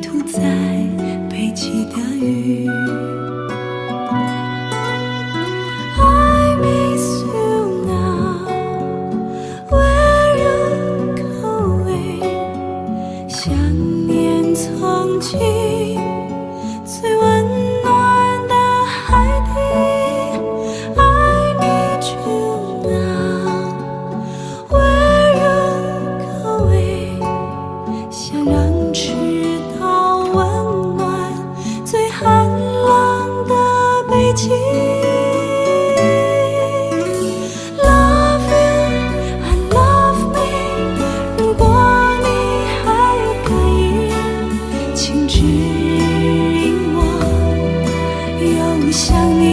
涂在北极的雨。I miss you now, where you going？ 想念曾经最温暖的海底。I need you now, where you going？ 想让赤道温暖最寒冷的北极。想你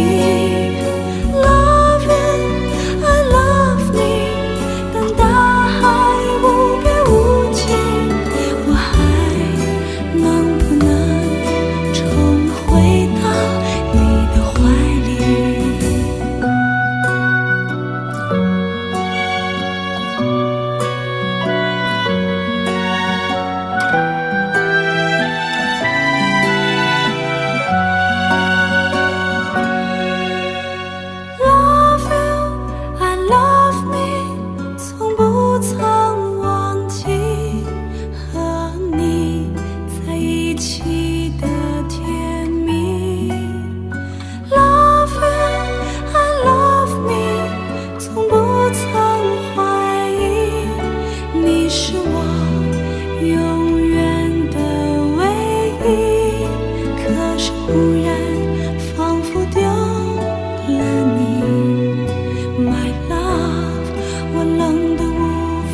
，Loving I love me， 当大海无边无际，我还能不能重回到你的怀里？你是我永远的唯一，可是忽然仿佛丢了你 ，My love， 我冷得无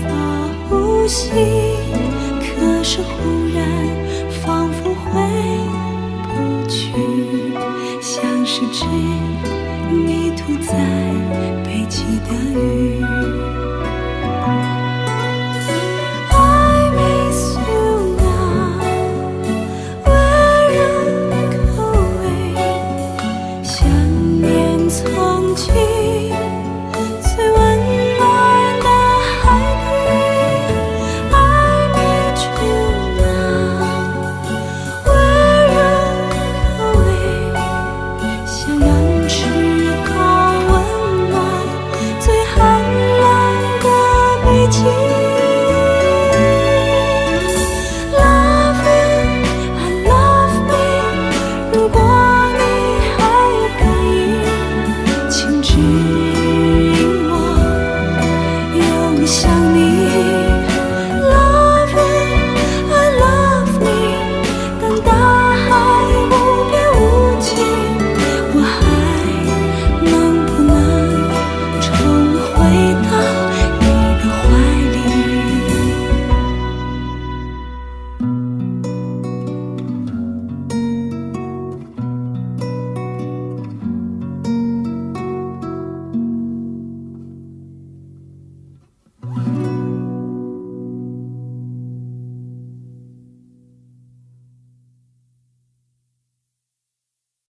法呼吸，可是忽然仿佛。